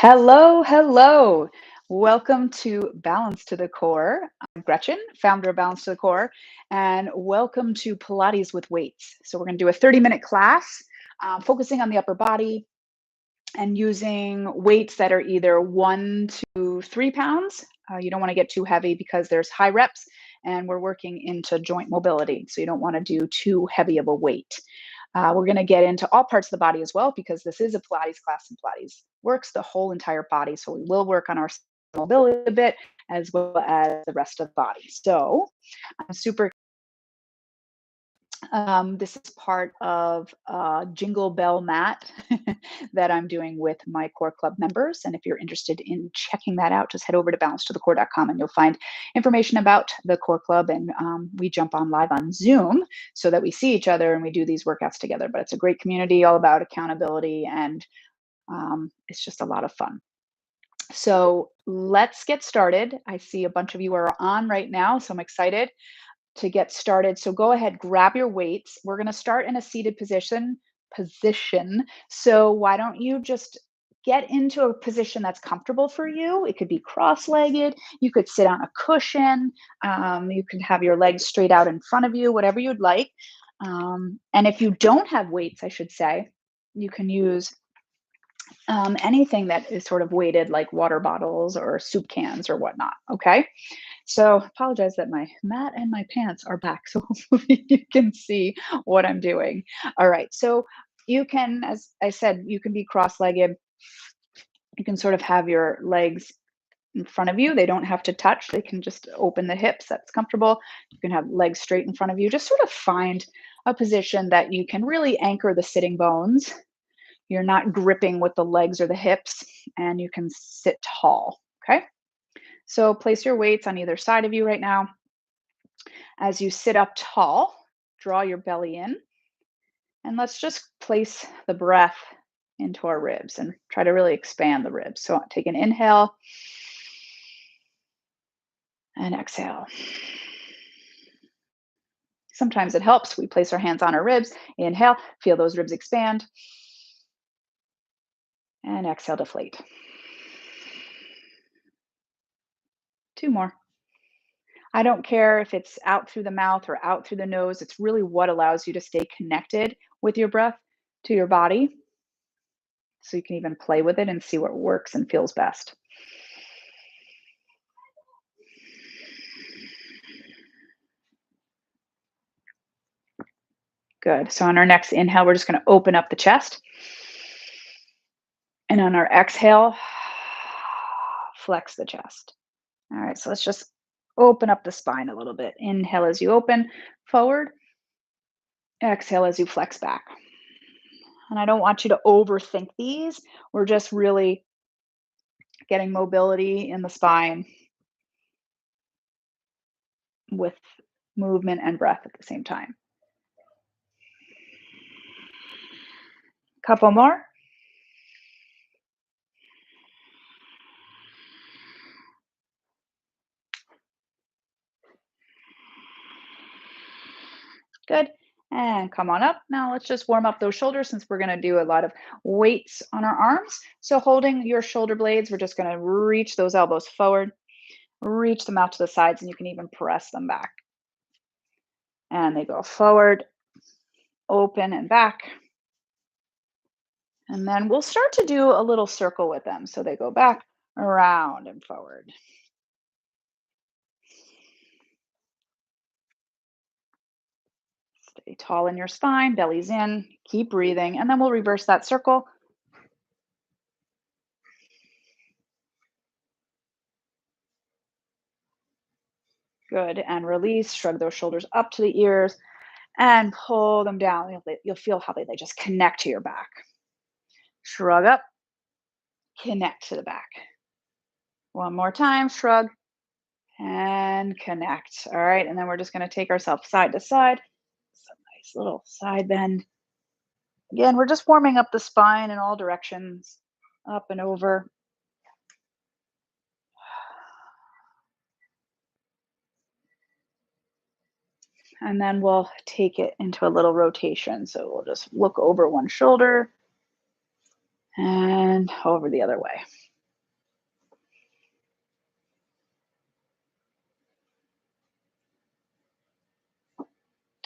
Hello, hello. Welcome to Balance to the Core. I'm Gretchen, founder of Balance to the Core, and welcome to Pilates with weights. So, we're going to do a 30-minute class focusing on the upper body and using weights that are either 1 to 3 pounds. You don't want to get too heavy because there's high reps and we're working into joint mobility. So, you don't want to do too heavy of a weight. We're going to get into all parts of the body as well because this is a Pilates class and Pilates works the whole entire body. So we will work on our mobility a bit as well as the rest of the body. So I'm super. This is part of Jingle Bell mat that I'm doing with my core club members. And if you're interested in checking that out, just head over to balancetothecore.com and you'll find information about the core club. And we jump on live on Zoom so that we see each other and we do these workouts together. But it's a great community all about accountability and it's just a lot of fun. So let's get started. I see a bunch of you are on right now, so I'm excited to get started. So go ahead, grab your weights. We're going to start in a seated position. So why don't you just get into a position that's comfortable for you? It could be cross-legged. You could sit on a cushion. You can have your legs straight out in front of you, whatever you'd like. And if you don't have weights, I should say, you can use anything that is sort of weighted like water bottles or soup cans or whatnot. Okay. So apologize that my mat and my pants are back. So hopefully you can see what I'm doing. All right. So you can, as I said, you can be cross-legged. You can sort of have your legs in front of you. They don't have to touch. They can just open the hips. That's comfortable. You can have legs straight in front of you. Just sort of find a position that you can really anchor the sitting bones. You're not gripping with the legs or the hips, and you can sit tall. Okay. So place your weights on either side of you right now. As you sit up tall, draw your belly in, and let's just place the breath into our ribs and try to really expand the ribs. So take an inhale and exhale. Sometimes it helps. We place our hands on our ribs. Inhale, feel those ribs expand. And exhale, deflate. 2 more. I don't care if it's out through the mouth or out through the nose. It's really what allows you to stay connected with your breath to your body. So you can even play with it and see what works and feels best. Good. So on our next inhale, we're just going to open up the chest. And on our exhale, flex the chest. All right. So let's just open up the spine a little bit. Inhale as you open forward. Exhale as you flex back. And I don't want you to overthink these. We're just really getting mobility in the spine with movement and breath at the same time. Couple more. Good. And come on up. Now let's just warm up those shoulders since we're going to do a lot of weights on our arms. So holding your shoulder blades, we're just going to reach those elbows forward, reach them out to the sides, and you can even press them back. And they go forward, open and back. And then we'll start to do a little circle with them. So they go back, around, and forward. Stay tall in your spine, belly's in, keep breathing, and then we'll reverse that circle. Good, and release, shrug those shoulders up to the ears and pull them down. You'll feel how they just connect to your back. Shrug up, connect to the back. One more time, shrug and connect. All right, and then we're just gonna take ourselves side to side. Some nice little side bend. Again, we're just warming up the spine in all directions, up and over. And then we'll take it into a little rotation. So we'll just look over one shoulder and over the other way.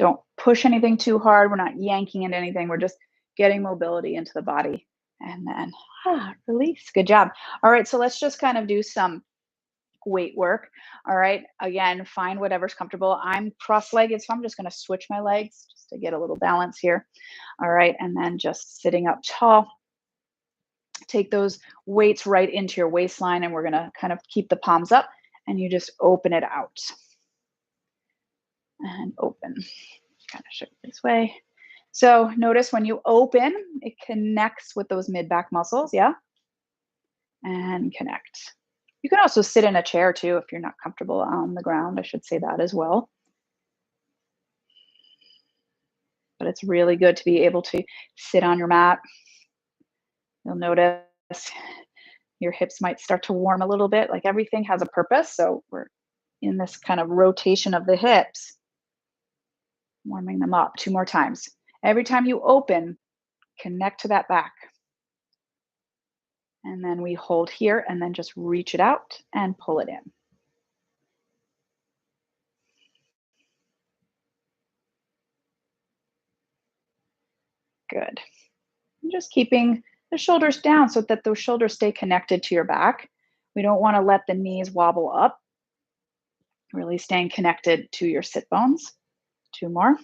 Don't push anything too hard. We're not yanking into anything. We're just getting mobility into the body. And then release. Good job. All right, so let's just kind of do some weight work. All right, again, find whatever's comfortable. I'm cross-legged, so I'm just going to switch my legs just to get a little balance here. All right, and then just sitting up tall. Take those weights right into your waistline, and we're going to kind of keep the palms up, and you just open it out and open. Kind of shift this way. So notice when you open, it connects with those mid-back muscles, yeah? And connect. You can also sit in a chair too if you're not comfortable on the ground. I should say that as well. But it's really good to be able to sit on your mat. You'll notice your hips might start to warm a little bit. Like everything has a purpose. So we're in this kind of rotation of the hips, warming them up 2 more times. Every time you open, connect to that back. And then we hold here and then just reach it out and pull it in. Good. And just keeping the shoulders down so that those shoulders stay connected to your back. We don't want to let the knees wobble up. Really staying connected to your sit bones. 2 more.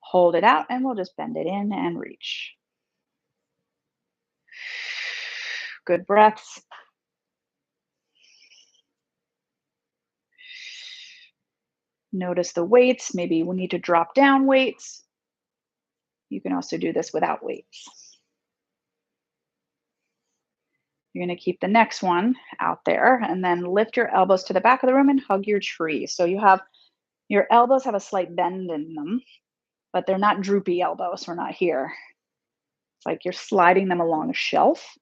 Hold it out and we'll just bend it in and reach. Good breaths. Notice the weights. Maybe we need to drop down weights. You can also do this without weights. You're going to keep the next one out there and then lift your elbows to the back of the room and hug your tree. So you have your elbows have a slight bend in them, but they're not droopy elbows. We're not here. It's like you're sliding them along a shelf,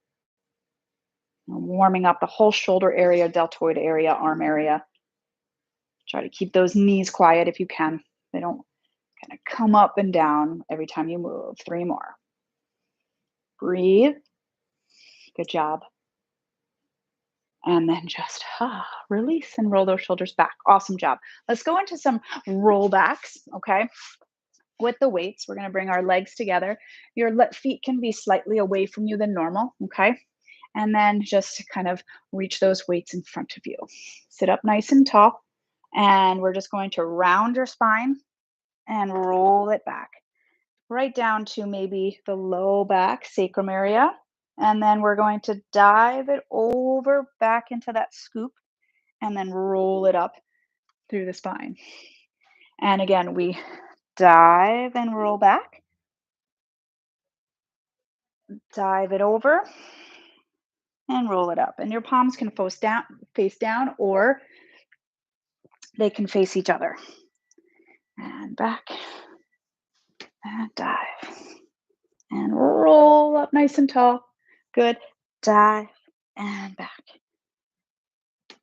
warming up the whole shoulder area, deltoid area, arm area. Try to keep those knees quiet if you can. They don't kind of come up and down every time you move. 3 more. Breathe. Good job. And then just release and roll those shoulders back. Awesome job. Let's go into some rollbacks, okay? With the weights, we're going to bring our legs together. Your feet can be slightly away from you than normal, okay? And then just kind of reach those weights in front of you. Sit up nice and tall. And we're just going to round your spine and roll it back right down to maybe the low back sacrum area. And then we're going to dive it over back into that scoop and then roll it up through the spine. And again, we dive and roll back, dive it over and roll it up. And your palms can face down, or they can face each other. And back and dive and roll up nice and tall. Good. Dive and back.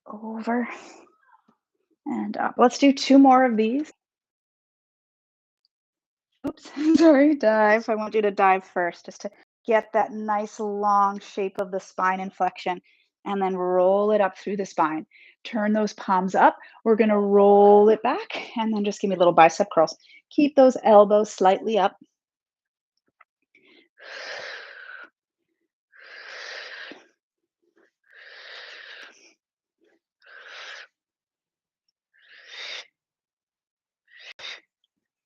Over and up. Let's do 2 more of these. Oops, sorry, dive. I want you to dive first just to get that nice long shape of the spine inflection and then roll it up through the spine. Turn those palms up. We're going to roll it back and then just give me little bicep curls. Keep those elbows slightly up.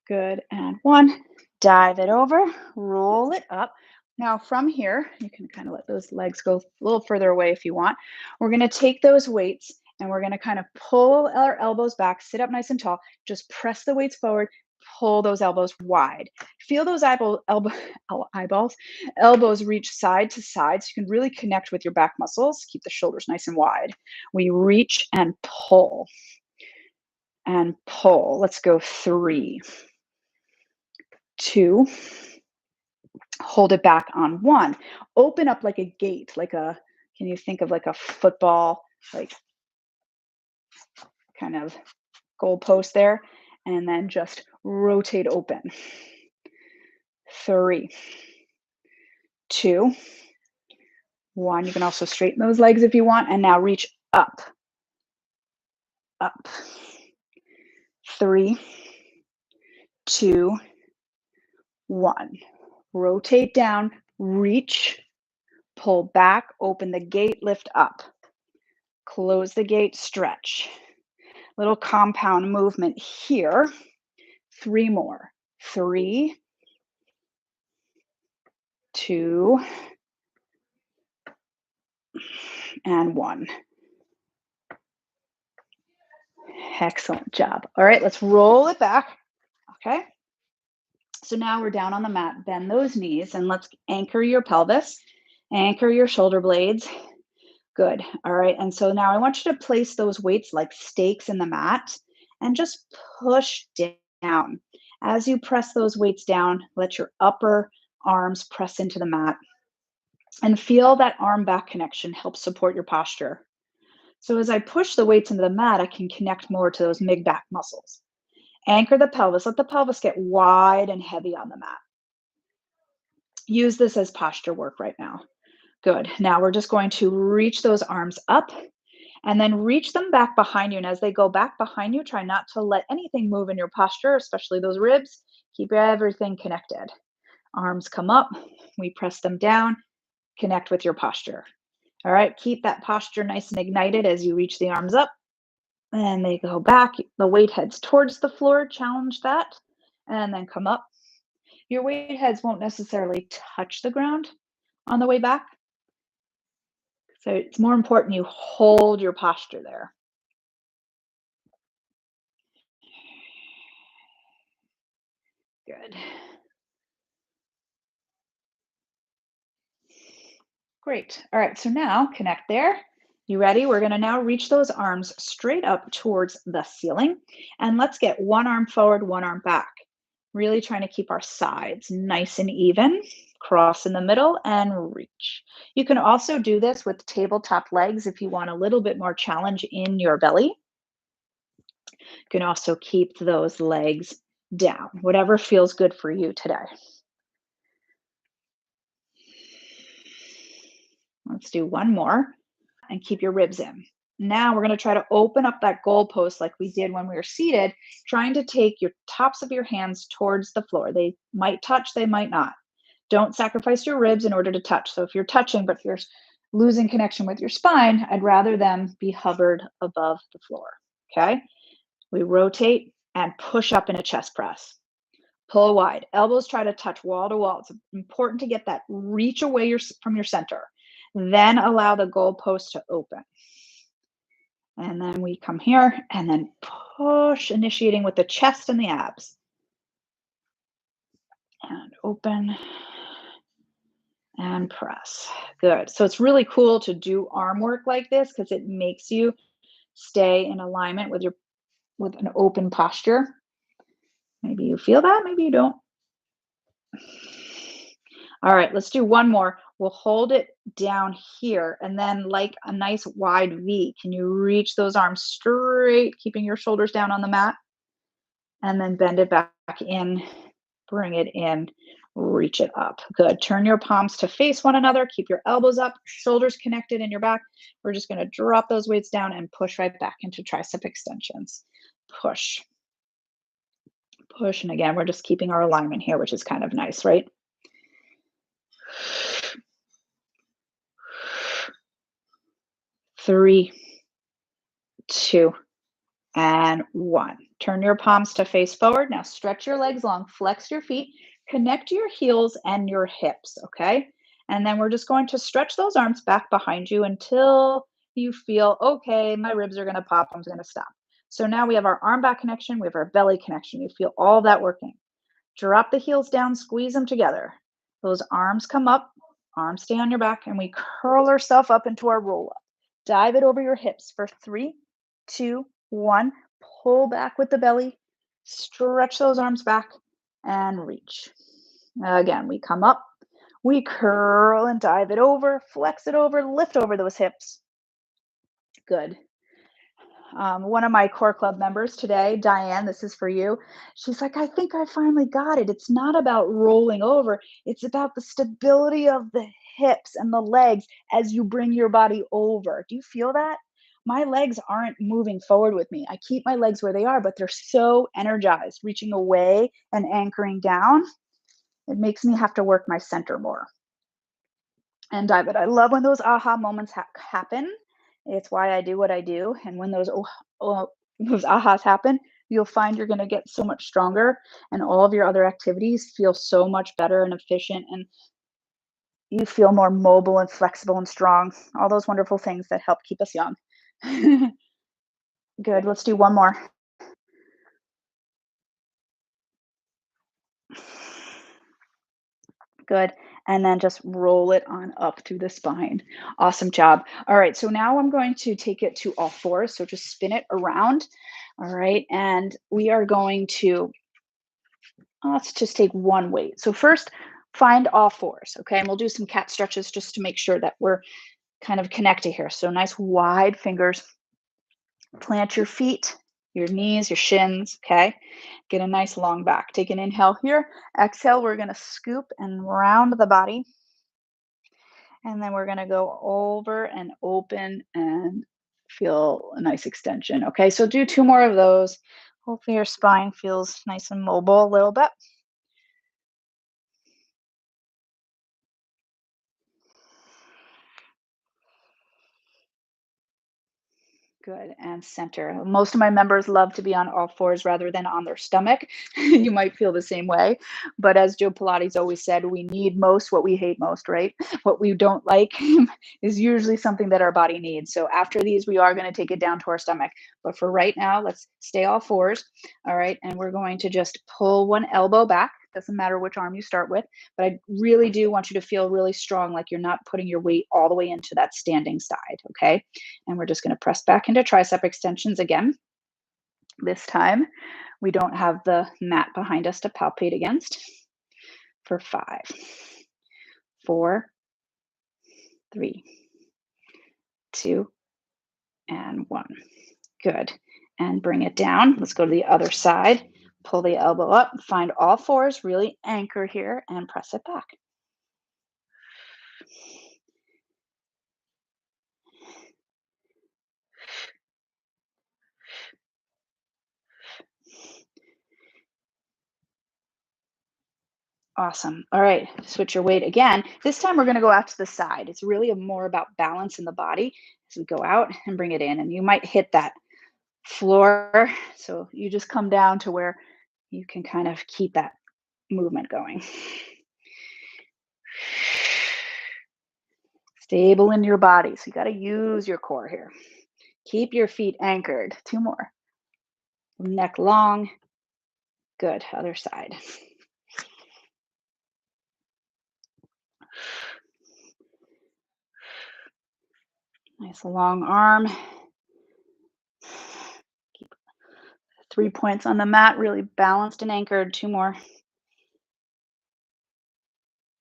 Good. And 1, dive it over, roll it up. Now from here, you can kind of let those legs go a little further away if you want. We're going to take those weights and we're going to kind of pull our elbows back, sit up nice and tall, just press the weights forward, pull those elbows wide. Feel those elbows reach side to side so you can really connect with your back muscles. Keep the shoulders nice and wide. We reach and pull. And pull. Let's go 3, 2, hold it back on 1. Open up like a gate, can you think of like a football, like kind of goalpost there? And then just rotate open. 3, 2, 1. You can also straighten those legs if you want. And now reach up, up, 3, 2, 1. Rotate down, reach, pull back, open the gate, lift up. Close the gate, stretch. Little compound movement here. 3 more. 3, 2, and 1. Excellent job. All right, let's roll it back. Okay. So now we're down on the mat. Bend those knees and let's anchor your pelvis, anchor your shoulder blades. Good. All right. And so now I want you to place those weights like stakes in the mat and just push down. As you press those weights down, let your upper arms press into the mat and feel that arm back connection help support your posture. So as I push the weights into the mat, I can connect more to those mid back muscles. Anchor the pelvis. Let the pelvis get wide and heavy on the mat. Use this as posture work right now. Good. Now we're just going to reach those arms up and then reach them back behind you. And as they go back behind you, try not to let anything move in your posture, especially those ribs. Keep everything connected. Arms come up. We press them down. Connect with your posture. All right. Keep that posture nice and ignited as you reach the arms up. And they go back. The weight heads towards the floor. Challenge that. And then come up. Your weight heads won't necessarily touch the ground on the way back. So it's more important you hold your posture there. Good. Great. All right. So now connect there. You ready? We're going to now reach those arms straight up towards the ceiling. And let's get one arm forward, one arm back. Really trying to keep our sides nice and even. Cross in the middle and reach. You can also do this with tabletop legs if you want a little bit more challenge in your belly. You can also keep those legs down, whatever feels good for you today. Let's do one more and keep your ribs in. Now we're going to try to open up that goalpost like we did when we were seated, trying to take your tops of your hands towards the floor. They might touch, they might not. Don't sacrifice your ribs in order to touch. So if you're touching, but you're losing connection with your spine, I'd rather them be hovered above the floor. Okay. We rotate and push up in a chest press. Pull wide. Elbows try to touch wall to wall. It's important to get that reach away from your center. Then allow the goalpost to open. And then we come here and then push, initiating with the chest and the abs. And open and press. Good. So it's really cool to do arm work like this because it makes you stay in alignment with an open posture. Maybe you feel that, maybe you don't. All right, let's do one more. We'll hold it down here and then like a nice wide V. Can you reach those arms straight, keeping your shoulders down on the mat? And then bend it back in, bring it in, reach it up. Good. Turn your palms to face one another. Keep your elbows up, shoulders connected in your back. We're just going to drop those weights down and push right back into tricep extensions. Push. Push. And again, we're just keeping our alignment here, which is kind of nice, right? 3, 2, and 1. Turn your palms to face forward. Now stretch your legs long, flex your feet, connect your heels and your hips, okay? And then we're just going to stretch those arms back behind you until you feel, okay, my ribs are gonna pop, I'm gonna stop. So now we have our arm back connection, we have our belly connection. You feel all that working. Drop the heels down, squeeze them together. Those arms come up, arms stay on your back, and we curl ourselves up into our roll up. Dive it over your hips for 3, 2, 1. Pull back with the belly, stretch those arms back, and reach. Again, we come up, we curl and dive it over, flex it over, lift over those hips. Good. One of my core club members today, Diane, this is for you. She's like, I think I finally got it. It's not about rolling over. It's about the stability of the hips and the legs as you bring your body over. Do you feel that? my legs aren't moving forward with me. I keep my legs where they are, but they're so energized, reaching away and anchoring down. It makes me have to work my center more. And but I love when those aha moments happen. It's why I do what I do. And when those ahas happen, you'll find you're going to get so much stronger, and all of your other activities feel so much better and efficient, and you feel more mobile and flexible and strong. All those wonderful things that help keep us young. Good. Let's do one more. Good. And then just roll it on up through the spine. Awesome job. All right. So now I'm going to take it to all fours. So just spin it around. All right. And we are going to, let's just take one weight. So first, find all fours. Okay. And we'll do some cat stretches just to make sure that we're kind of connected here. So nice wide fingers. Plant your feet, your knees, your shins, okay? Get a nice long back. Take an inhale here. Exhale, we're gonna scoop and round the body. And then we're gonna go over and open and feel a nice extension, okay? So do two more of those. Hopefully your spine feels nice and mobile a little bit. Good, and center. Most of my members love to be on all fours rather than on their stomach. You might feel the same way. But as Joe Pilates always said, we need most what we hate most, right? What we don't like is usually something that our body needs. So after these, we are going to take it down to our stomach. But for right now, let's stay all fours. All right. And we're going to just pull one elbow back. Doesn't matter which arm you start with, but I really do want you to feel really strong, like you're not putting your weight all the way into that standing side. Okay. And we're just going to press back into tricep extensions again. This time, we don't have the mat behind us to palpate against. For 5, 4, 3, 2, and 1. Good. And bring it down. Let's go to the other side. Pull the elbow up. Find all fours. Really anchor here and press it back. Awesome. All right, switch your weight again. This time we're going to go out to the side. It's really more about balance in the body as we go out and bring it in. And you might hit that floor. So you just come down to where you can kind of keep that movement going. Stable in your body. So you got to use your core here. Keep your feet anchored. 2 more. Neck long. Good. Other side. Nice long arm. Keep 3 points on the mat, really balanced and anchored. 2 more.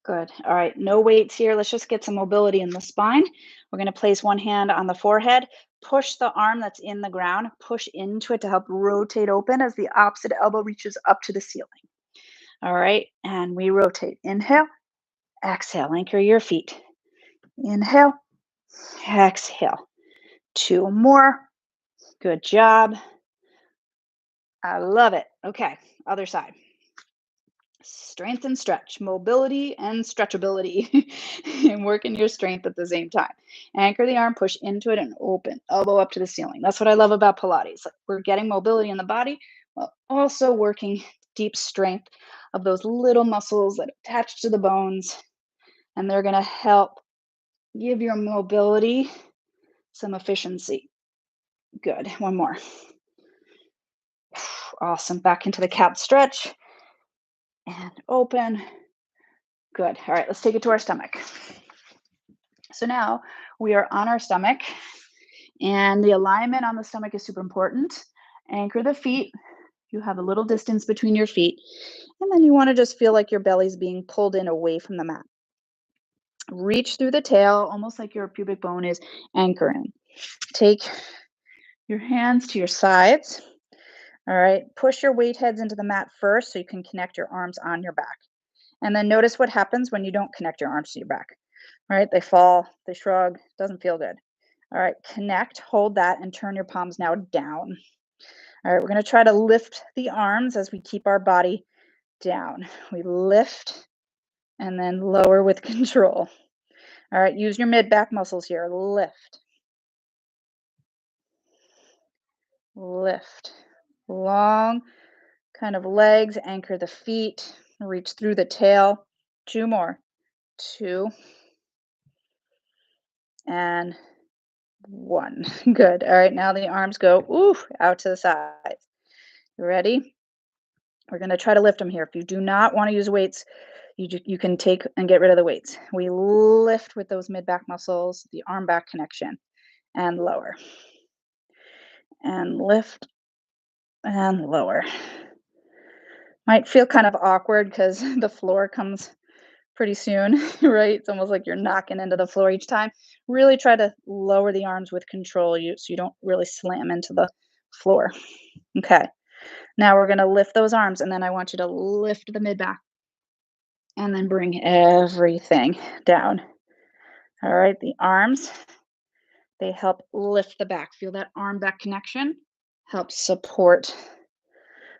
Good. All right. No weights here. Let's just get some mobility in the spine. We're going to place one hand on the forehead, push the arm that's in the ground, push into it to help rotate open as the opposite elbow reaches up to the ceiling. All right. And we rotate. Inhale, exhale. Anchor your feet. Inhale, exhale. 2 more. Good job. I love it. Okay. Other side. Strength and stretch, mobility and stretchability, and working your strength at the same time. Anchor the arm, push into it, and open, elbow up to the ceiling. That's what I love about Pilates. Like, we're getting mobility in the body while also working deep strength of those little muscles that attach to the bones, and they're going to help give your mobility some efficiency. Good. One more. Awesome. Back into the cat stretch and open. Good. All right, let's take it to our stomach. So now we are on our stomach, and the alignment on the stomach is super important. Anchor the feet. You have a little distance between your feet, and then you want to just feel like your belly's being pulled in away from the mat. Reach through the tail, almost like your pubic bone is anchoring. Take your hands to your sides. All right, push your weight heads into the mat first so you can connect your arms on your back. And then notice what happens when you don't connect your arms to your back. All right, they fall, they shrug, doesn't feel good. All right, connect, hold that, and turn your palms now down. All right, we're going to try to lift the arms as we keep our body down. We lift and then lower with control. All right, use your mid-back muscles here. Lift, lift. Long kind of legs, anchor the feet, reach through the tail. 2 more. 2 and 1. Good. All right, now the arms go out to the sides. You ready? We're going to try to lift them here. If you do not want to use weights, you can take and get rid of the weights. We lift with those mid-back muscles, the arm back connection, and lower. And lift and lower. Might feel kind of awkward because the floor comes pretty soon, right? It's almost like you're knocking into the floor each time. Really try to lower the arms with control so you don't really slam into the floor. Okay. Now we're going to lift those arms, and then I want you to lift the mid-back and then bring everything down. All right, the arms, they help lift the back. Feel that arm back connection? Help support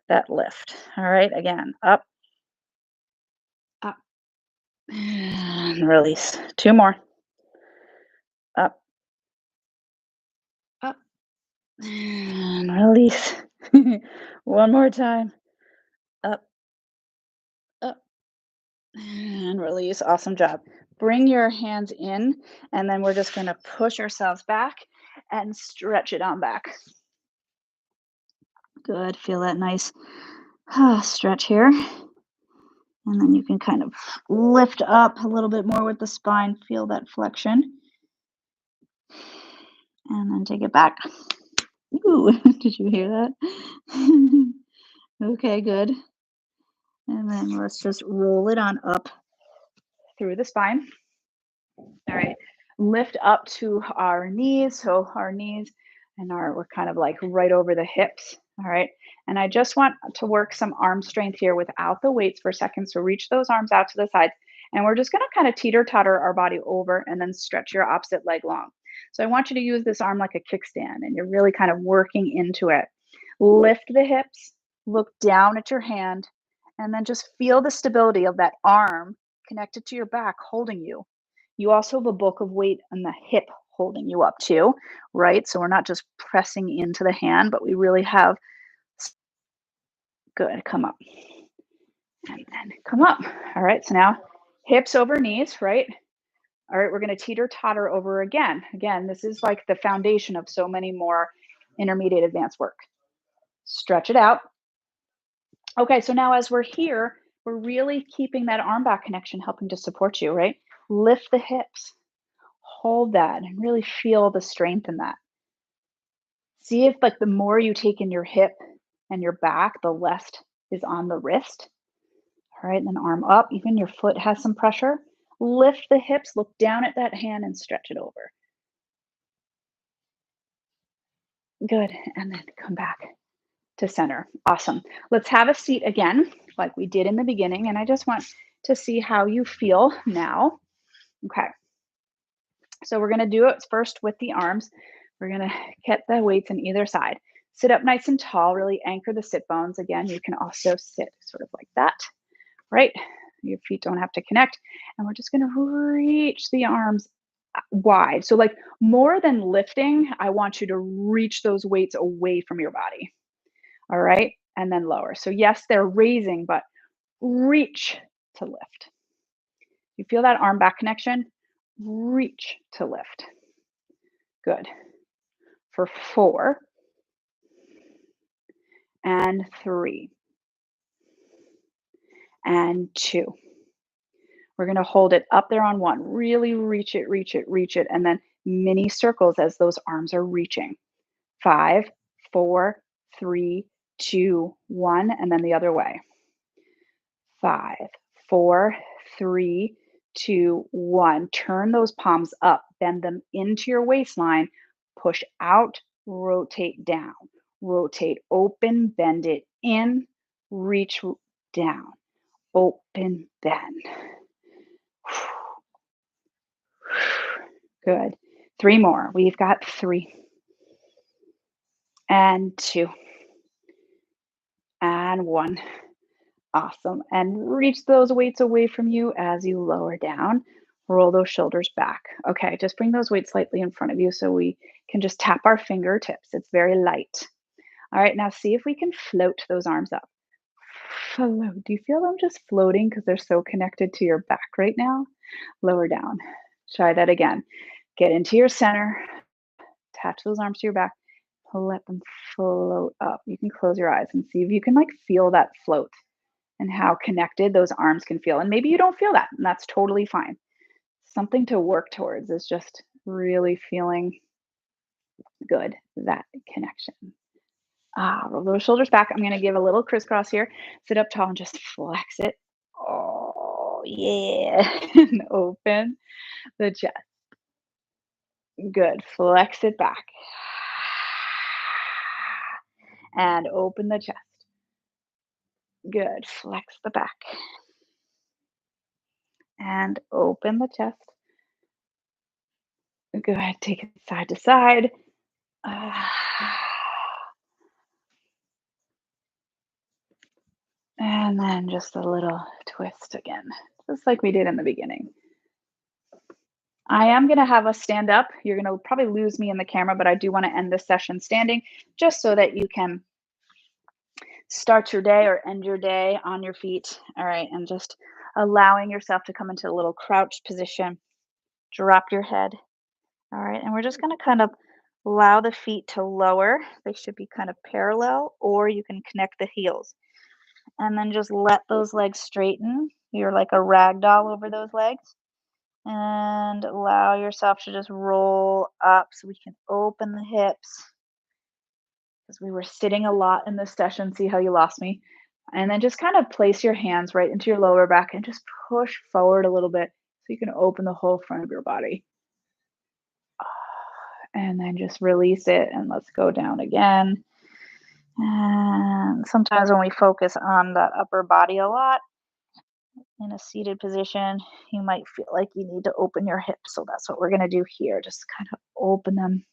that lift. All right, again, up, up, and release. 2 more. Up, up, and release. 1 more time. Up, up, and release. Awesome job. Bring your hands in, and then we're just going to push ourselves back and stretch it on back. Good. Feel that nice stretch here. And then you can kind of lift up a little bit more with the spine. Feel that flexion. And then take it back. Ooh, did you hear that? Okay, good. And then let's just roll it on up through the spine. All right. Lift up to our knees. So our knees and we're kind of like right over the hips. All right. And I just want to work some arm strength here without the weights for a second. So reach those arms out to the sides. And we're just going to kind of teeter-totter our body over and then stretch your opposite leg long. So I want you to use this arm like a kickstand, and you're really kind of working into it. Lift the hips, look down at your hand, and then just feel the stability of that arm connected to your back holding you. You also have a bulk of weight on the hip holding you up too, right? So we're not just pressing into the hand, but we really have, good, come up. And then come up. All right, so now hips over knees, right? All right, we're going to teeter-totter over again. Again, this is like the foundation of so many more intermediate advanced work. Stretch it out. Okay, so now as we're here, we're really keeping that arm back connection, helping to support you, right? Lift the hips. Hold that and really feel the strength in that. See if like the more you take in your hip and your back, the less is on the wrist. All right, then arm up. Even your foot has some pressure. Lift the hips, look down at that hand and stretch it over. Good, and then come back to center. Awesome. Let's have a seat again, like we did in the beginning, and I just want to see how you feel now. Okay. So we're going to do it first with the arms. We're going to get the weights on either side. Sit up nice and tall, really anchor the sit bones. Again, you can also sit sort of like that, right? Your feet don't have to connect. And we're just going to reach the arms wide. So like more than lifting, I want you to reach those weights away from your body. All right. And then lower. So yes, they're raising, but reach to lift. You feel that arm back connection? Reach to lift. Good. For 4 and 3 and 2. We're going to hold it up there on 1. Really reach it, reach it, reach it, and then mini circles as those arms are reaching. 5, 4, 3, 2, 1, and then the other way. 5, 4, 3, 2, 1. Turn those palms up, bend them into your waistline, push out, rotate down, rotate open, bend it in, reach down, open, bend. Good. 3 more. We've got 3 and 2 and 1. Awesome. And reach those weights away from you as you lower down. Roll those shoulders back. Okay, just bring those weights slightly in front of you so we can just tap our fingertips. It's very light. All right, now see if we can float those arms up. Float. Do you feel them just floating because they're so connected to your back right now? Lower down. Try that again. Get into your center. Attach those arms to your back. Let them float up. You can close your eyes and see if you can like feel that float and how connected those arms can feel. And maybe you don't feel that, and that's totally fine. Something to work towards is just really feeling good, that connection. Roll those shoulders back. I'm going to give a little crisscross here. Sit up tall and just flex it. Oh, yeah. And open the chest. Good. Flex it back. And open the chest. Good. Flex the back. And open the chest. Good. Take it side to side. And then just a little twist again, just like we did in the beginning. I am going to have us stand up. You're going to probably lose me in the camera, but I do want to end this session standing just so that you can start your day or end your day on your feet. All right. And just allowing yourself to come into a little crouched position. Drop your head. All right. And we're just going to kind of allow the feet to lower. They should be kind of parallel, or you can connect the heels. And then just let those legs straighten. You're like a rag doll over those legs. And allow yourself to just roll up so we can open the hips. Because we were sitting a lot in this session. See how you lost me? And then just kind of place your hands right into your lower back and just push forward a little bit so you can open the whole front of your body. And then just release it and let's go down again. And sometimes when we focus on that upper body a lot, in a seated position, you might feel like you need to open your hips. So that's what we're going to do here. Just kind of open them.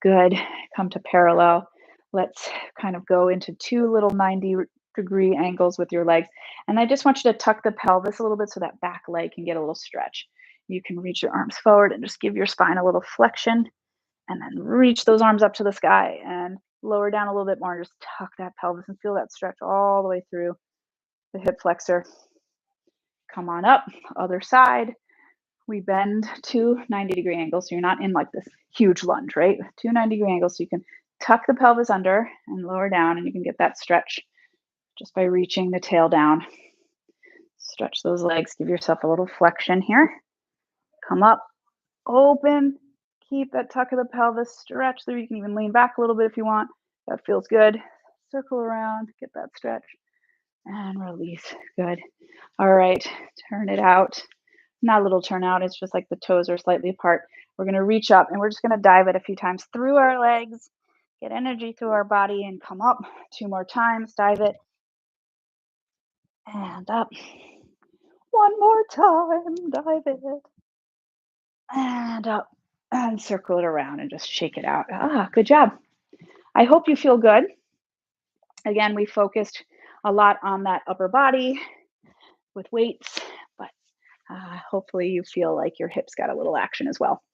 Good. Come to parallel. Let's kind of go into 2 little 90-degree angles with your legs. And I just want you to tuck the pelvis a little bit so that back leg can get a little stretch. You can reach your arms forward and just give your spine a little flexion. And then reach those arms up to the sky and lower down a little bit more. And just tuck that pelvis and feel that stretch all the way through the hip flexor. Come on up, other side. We bend 2 90-degree angles. So you're not in like this huge lunge, right? 2 90-degree angles. So you can tuck the pelvis under and lower down, and you can get that stretch just by reaching the tail down. Stretch those legs. Give yourself a little flexion here. Come up, open. Keep that tuck of the pelvis. Stretch there. You can even lean back a little bit if you want. That feels good. Circle around. Get that stretch. And release. Good. All right. Turn it out. Not a little turn out. It's just like the toes are slightly apart. We're going to reach up and we're just going to dive it a few times through our legs. Get energy through our body and come up. 2 more times. Dive it. And up. 1 more time. Dive it. And up. And circle it around and just shake it out. Good job. I hope you feel good. Again, we focused a lot on that upper body with weights, but hopefully you feel like your hips got a little action as well.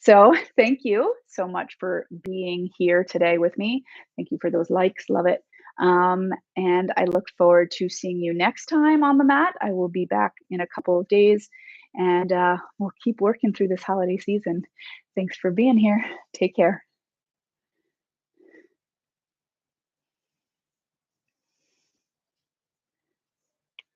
So thank you so much for being here today with me. Thank you for those likes. Love it. And I look forward to seeing you next time on the mat. I will be back in a couple of days, and we'll keep working through this holiday season. Thanks for being here. Take care.